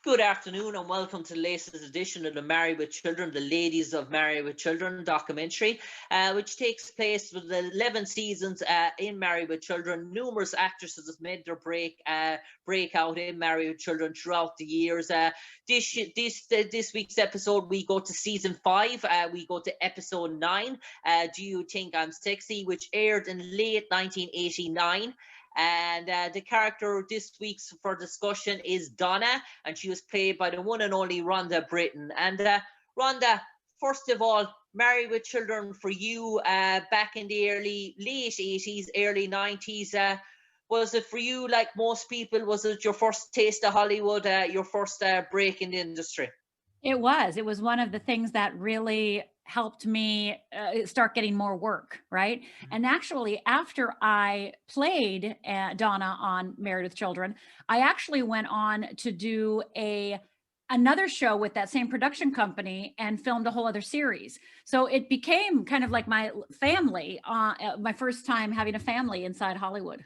Good afternoon and welcome to the latest edition of the Married with Children, the Ladies of Married with Children documentary, which takes place with the 11 seasons in Married with Children. Numerous actresses have made their breakout in Married with Children throughout the years. This week's episode, we go to season 5. We go to episode 9, Do You Think I'm Sexy?, which aired in late 1989. And the character this week's for discussion is Donna, and she was played by the one and only Rhonda Britten. And Rhonda, first of all, Married with Children for you back in the late 80s, early 90s. Was it for you, like most people, was it your first taste of Hollywood, your first break in the industry? It was one of the things that really helped me start getting more work, right? And actually, after I played Donna on Married with Children, I actually went on to do another show with that same production company and filmed a whole other series. So it became kind of like my family, my first time having a family inside Hollywood.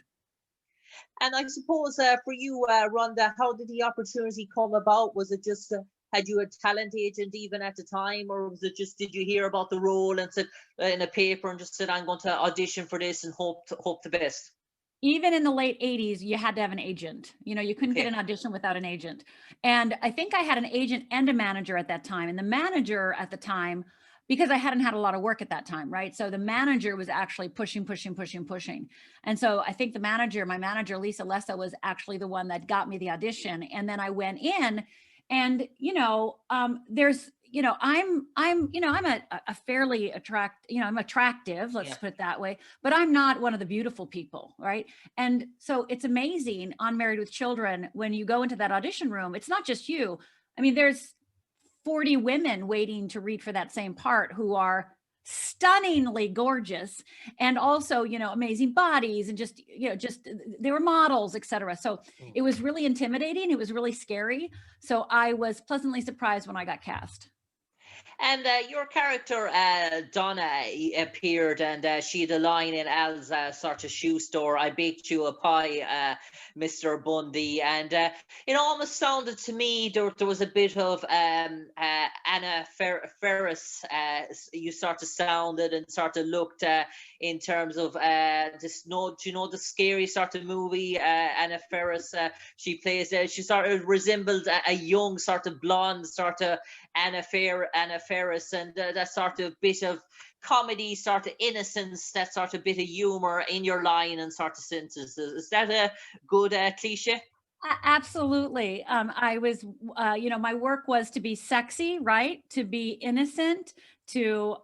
And I suppose for you, Rhonda, how did the opportunity come about? Was it just had you a talent agent even at the time, or was it just, did you hear about the role and said in a paper and just said, I'm going to audition for this and hope the best? Even in the late 80s, you had to have an agent. You couldn't get an audition without an agent. And I think I had an agent and a manager at that time. And the manager at the time, because I hadn't had a lot of work at that time, right? So the manager was actually pushing. And so I think my manager, Lisa Lessa, was actually the one that got me the audition. And then I went in and, there's, I'm a fairly I'm attractive, let's put it that way, but I'm not one of the beautiful people, right? And so it's amazing on Married with Children, when you go into that audition room, it's not just you. I mean, there's 40 women waiting to read for that same part who are stunningly gorgeous and also, amazing bodies and just they were models, etc. So it was really intimidating. It was really scary. So I was pleasantly surprised when I got cast. And your character, Donna, appeared, and she had a line in Al's sort of shoe store, I baked you a pie, Mr. Bundy. And it almost sounded to me there was a bit of Anna Ferris. You sort of sounded and sort of looked in terms of this, do you know the scary sort of movie, Anna Ferris? She plays, she sort of resembled a young sort of blonde sort of Anna Ferris, and that sort of bit of comedy, sort of innocence, that sort of bit of humor in your line and sort of sentences. Is that a good cliche? Absolutely. I was, my work was to be sexy, right? To be innocent, to,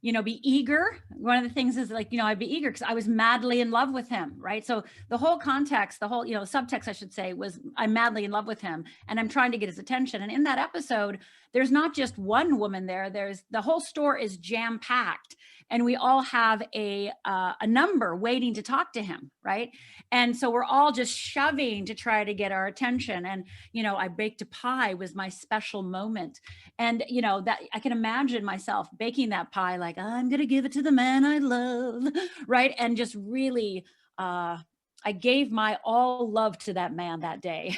be eager. One of the things is like, I'd be eager because I was madly in love with him, right? So the whole context, the whole, subtext, I should say, was I'm madly in love with him and I'm trying to get his attention. And in that episode, there's not just one woman there. There's the whole store is jam packed, and we all have a number waiting to talk to him, right? And so we're all just shoving to try to get our attention. And I baked a pie was my special moment, and that I can imagine myself baking that pie like I'm gonna give it to the man I love, right? And just really, I gave my all love to that man that day.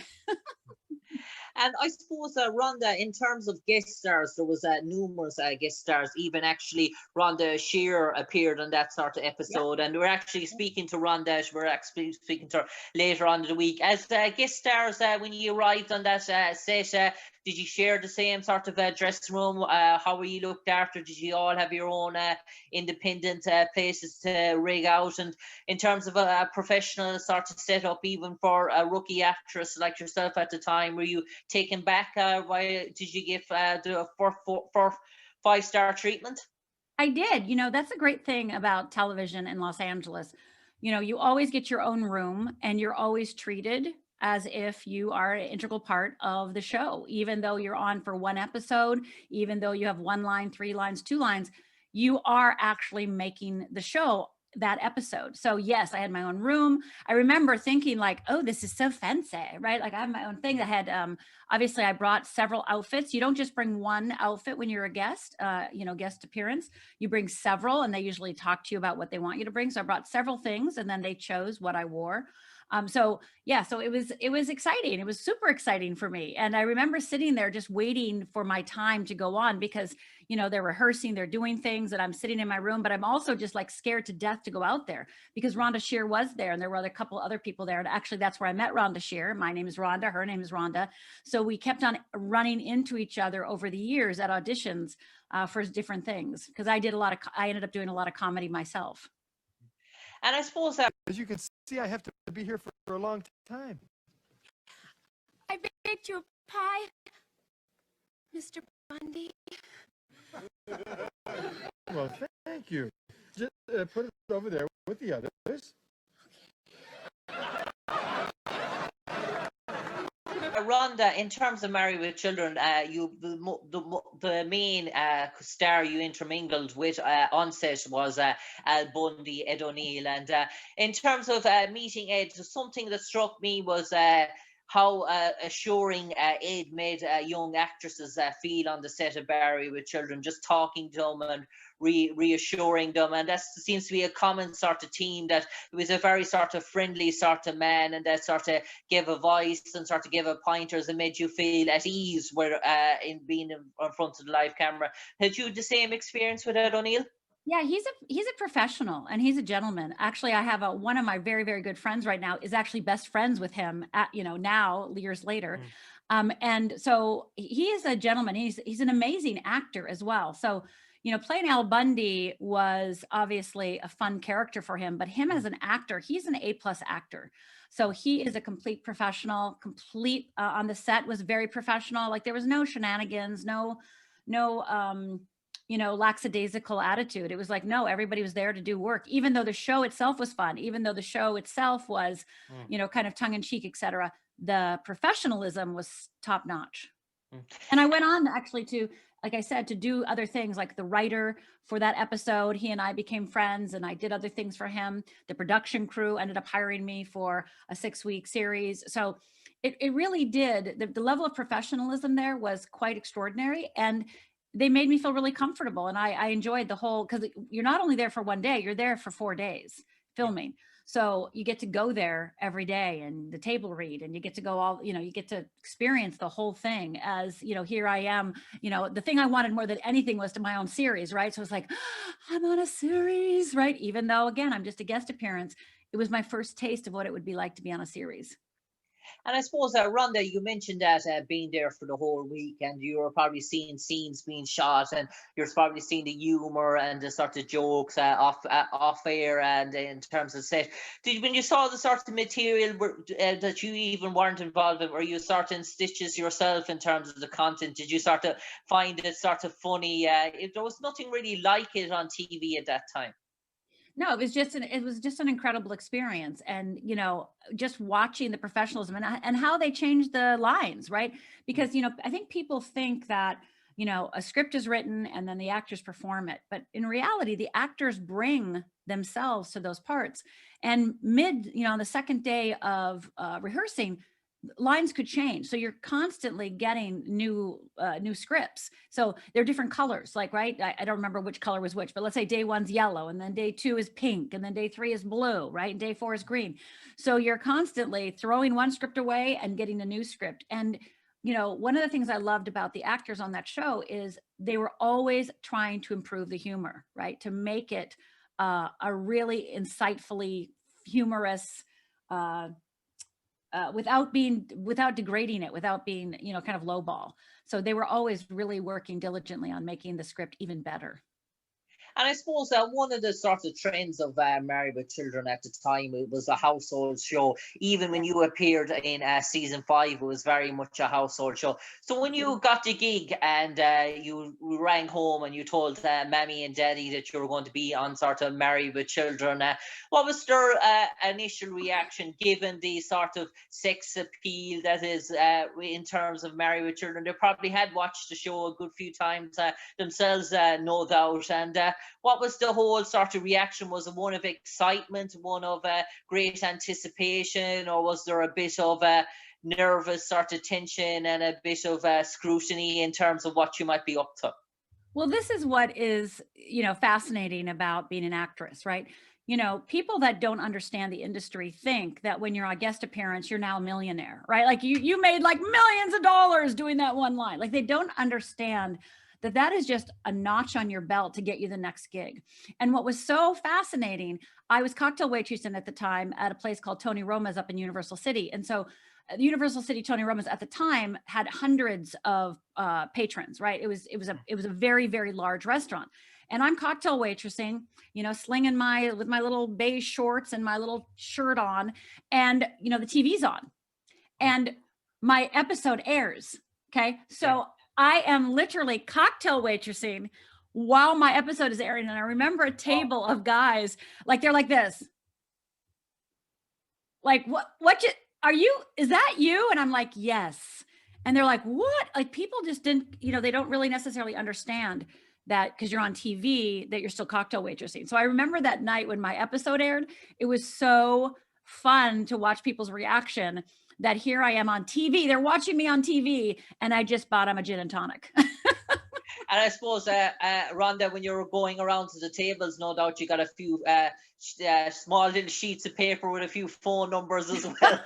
And I suppose, Rhonda, in terms of guest stars, there was numerous guest stars. Even actually, Rhonda Shearer appeared on that sort of episode. And we're actually speaking to Rhonda. We're actually speaking to her later on in the week. As guest stars, when you arrived on that set, did you share the same sort of dressing room? How were you looked after? Did you all have your own independent places to rig out? And in terms of a professional sort of setup, even for a rookie actress like yourself at the time, were you taken back? Why did you give the 4-5-star treatment? I did. That's a great thing about television in Los Angeles. You always get your own room and you're always treated as if you are an integral part of the show, even though you're on for one episode, even though you have one line, 3 lines, 2 lines, you are actually making the show that episode. So yes, I had my own room. I remember thinking like, oh, this is so fancy, right? Like I have my own thing that had, obviously I brought several outfits. You don't just bring one outfit when you're a guest, guest appearance, you bring several, and they usually talk to you about what they want you to bring. So I brought several things and then they chose what I wore. So yeah, so it was exciting. It was super exciting for me. And I remember sitting there just waiting for my time to go on because, you know, they're rehearsing, they're doing things, and I'm sitting in my room, but I'm also just like scared to death to go out there because Rhonda Shear was there and there were a couple other people there. And actually that's where I met Rhonda Shear. My name is Rhonda, her name is Rhonda. So we kept on running into each other over the years at auditions for different things because I ended up doing a lot of comedy myself. And I suppose that, as you can see, I have to be here for a long time. I baked you a pie, Mr. Bundy. Well, thank you. Just put it over there with the others. Rhonda, in terms of Married with Children, the main star you intermingled with on set was Albundy, Ed O'Neill. And in terms of meeting Ed, something that struck me was how assuring Ed made young actresses feel on the set of Married with Children, just talking to them and reassuring them. And that seems to be a common sort of theme, that it was a very sort of friendly sort of man, and that sort of gave a voice and sort of gave a pointers and made you feel at ease where in being in front of the live camera. Had you the same experience with Ed O'Neill? Yeah, he's a professional and he's a gentleman. Actually, I have one of my very, very good friends right now is actually best friends with him now years later. And so he is a gentleman. He's an amazing actor as well. So, playing Al Bundy was obviously a fun character for him, but him as an actor, he's an A+ actor. So he is a complete professional, on the set was very professional. Like there was no shenanigans, no lackadaisical attitude. It was like, no, everybody was there to do work, even though the show itself was fun, even though the show itself was, kind of tongue in cheek, etc. The professionalism was top notch. And I went on actually to, like I said, to do other things, like the writer for that episode. He and I became friends and I did other things for him. The production crew ended up hiring me for a 6-week series. So it really did. The level of professionalism there was quite extraordinary. And they made me feel really comfortable. And I enjoyed the whole, because you're not only there for one day, you're there for 4 days filming. So you get to go there every day and the table read, and you get to go you get to experience the whole thing as, here I am, the thing I wanted more than anything was to my own series, right? So it's like, I'm on a series, right? Even though, again, I'm just a guest appearance, it was my first taste of what it would be like to be on a series. And I suppose, Rhonda, you mentioned that being there for the whole week, and you were probably seeing scenes being shot, and you're probably seeing the humor and the sort of jokes off air and in terms of set. When you saw the sort of material that you even weren't involved in, were you sort of in stitches yourself in terms of the content? Did you sort of find it sort of funny? There was nothing really like it on TV at that time. No, it was just an incredible experience. And, just watching the professionalism and how they changed the lines, right? Because, I think people think that, a script is written and then the actors perform it. But in reality, the actors bring themselves to those parts. And on the second day of rehearsing, lines could change. So you're constantly getting new scripts. So they're different colors, like, right? I don't remember which color was which, but let's say day 1's yellow, and then day 2 is pink, and then day 3 is blue, right? And day 4 is green. So you're constantly throwing one script away and getting a new script. And, one of the things I loved about the actors on that show is they were always trying to improve the humor, right? To make it a really insightfully humorous, without degrading it, without being, kind of lowball. So they were always really working diligently on making the script even better. And I suppose one of the sort of trends of Married with Children at the time, it was a household show. Even when you appeared in season 5, it was very much a household show. So when you got the gig and you rang home and you told Mammy and Daddy that you were going to be on sort of Married with Children, what was their initial reaction, given the sort of sex appeal that is in terms of Married with Children? They probably had watched the show a good few times themselves, no doubt. And what was the whole sort of reaction? Was it one of excitement, one of great anticipation, or was there a bit of nervous sort of tension and a bit of scrutiny in terms of what you might be up to? Well, this is what is, fascinating about being an actress, right? you know, people that don't understand the industry think that when you're on guest appearance, you're now a millionaire, right? Like you made like millions of dollars doing that one line. Like they don't understand that that is just a notch on your belt to get you the next gig. And what was so fascinating, I was cocktail waitressing at the time at a place called Tony Roma's up in Universal City. And so Universal City Tony Roma's at the time had hundreds of patrons, right? It was a very, very large restaurant. And I'm cocktail waitressing, you know, slinging with my little beige shorts and my little shirt on, and, you know, the TV's on and my episode airs. Okay. So I am literally cocktail waitressing while my episode is airing. And I remember a table of guys, like, they're like this, like, is that you? And I'm like, yes. And they're like, what? Like, people just didn't, you know, they don't really necessarily understand that because you're on TV, that you're still cocktail waitressing. So I remember that night when my episode aired, it was so fun to watch people's reaction that here I am on TV. They're watching me on TV and I just bought them a gin and tonic. And I suppose, Rhonda, when you were going around to the tables, no doubt you got a few small little sheets of paper with a few phone numbers as well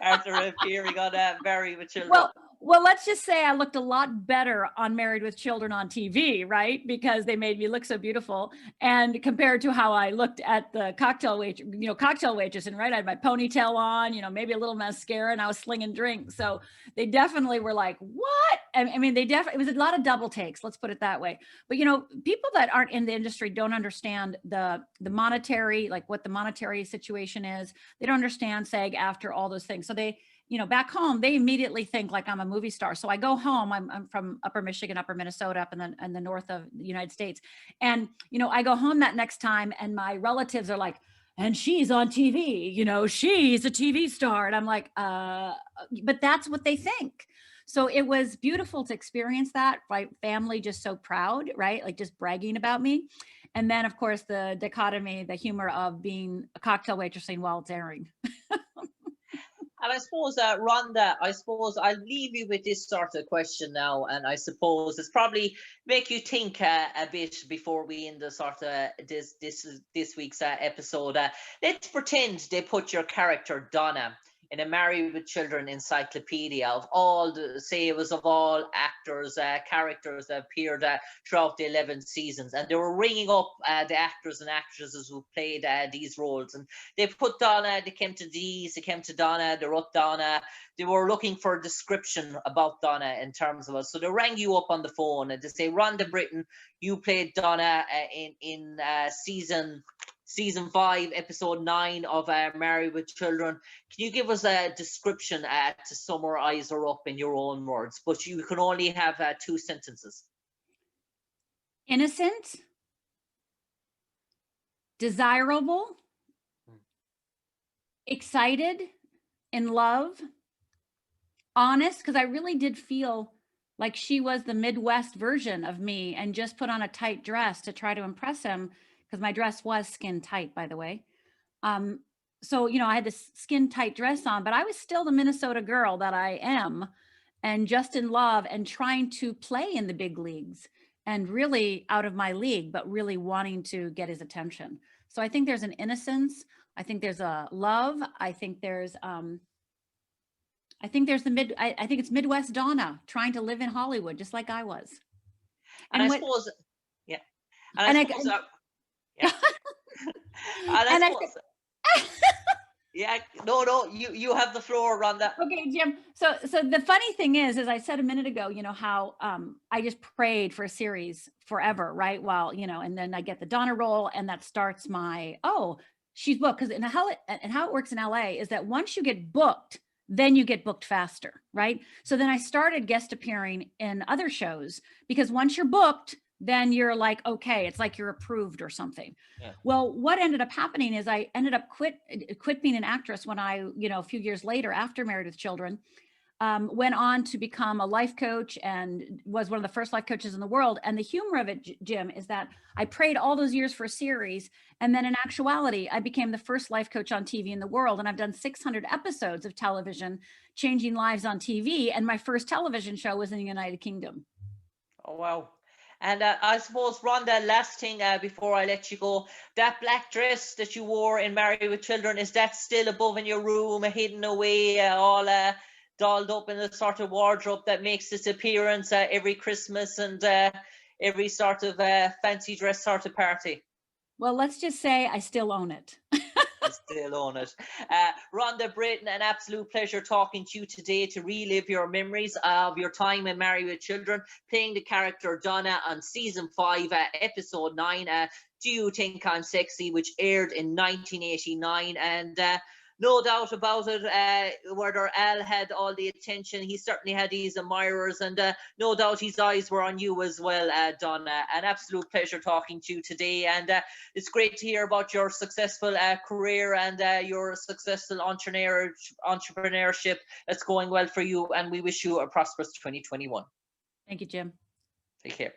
after appearing on Married with Children. Well, let's just say I looked a lot better on Married with Children on TV, right? Because they made me look so beautiful. And compared to how I looked at the cocktail waitress, and right, I had my ponytail on, you know, maybe a little mascara, and I was slinging drinks. So they definitely were like, what? I mean, it was a lot of double takes, let's put it that way. But, you know, people that aren't in the industry don't understand the monetary, like what the monetary situation is. They don't understand SAG after all those things. So they, you know, back home, they immediately think like I'm a movie star. So I go home, I'm from upper Michigan, upper Minnesota, up in the north of the United States. And, you know, I go home that next time and my relatives are like, and she's on TV, you know, she's a TV star. And I'm like, but that's what they think. So it was beautiful to experience that, right? Family just so proud, right? Like just bragging about me. And then of course the dichotomy, the humor of being a cocktail waitressing while it's airing. And I suppose, Rhonda, I'll leave you with this sort of question now, and I suppose it's probably make you think a bit before we end the sort of this week's episode. Let's pretend they put your character Donna in a Married with Children encyclopedia of all actors, characters that appeared throughout the 11 seasons, and they were ringing up the actors and actresses who played these roles, and they put Donna, they came to Donna, they wrote Donna, they were looking for a description about Donna in terms of us, so they rang you up on the phone and they say, Rhonda Britten, you played Donna in season 5, episode 9 of Married with Children. Can you give us a description to summarize her up in your own words? But you can only have 2 sentences. Innocent, desirable, excited, in love, honest, because I really did feel like she was the Midwest version of me and just put on a tight dress to try to impress him, because my dress was skin tight, by the way. So, you know, I had this skin tight dress on, but I was still the Minnesota girl that I am, and just in love and trying to play in the big leagues and really out of my league, but really wanting to get his attention. So I think there's an innocence. I think there's a love. I think there's I think it's Midwest Donna trying to live in Hollywood, just like I was. And I suppose, yeah. And I suppose, yeah. And I suppose, yeah, no, you have the floor, Rhonda. Okay, Jim. So the funny thing is, as I said a minute ago, you know, how I just prayed for a series forever, right? While, you know, and then I get the Donna role, and that starts my, she's booked. Because how it works in LA is that once you get booked, then you get booked faster, right? So then I started guest appearing in other shows, because once you're booked, then you're like, okay, it's like you're approved or something. Yeah. Well, what ended up happening is I ended up quit being an actress when I, you know, a few years later after Married with Children, went on to become a life coach and was one of the first life coaches in the world. And the humor of it, Jim, is that I prayed all those years for a series. And then in actuality, I became the first life coach on TV in the world. And I've done 600 episodes of television, changing lives on TV. And my first television show was in the United Kingdom. Oh, wow. And I suppose, Rhonda, last thing before I let you go, that black dress that you wore in Married with Children, is that still above in your room, hidden away, all dolled up in a sort of wardrobe that makes its appearance every Christmas and every sort of fancy dress sort of party? Well, let's just say I still own it. You still own it. Rhonda Britten, an absolute pleasure talking to you today to relive your memories of your time in Married with Children, playing the character Donna on season 5, episode 9. Do You Think I'm Sexy, which aired in 1989. And no doubt about it, whether Al had all the attention, he certainly had his admirers, and no doubt his eyes were on you as well, Donna. An absolute pleasure talking to you today, and it's great to hear about your successful career and your successful entrepreneurship that's going well for you, and we wish you a prosperous 2021. Thank you, Jim. Take care.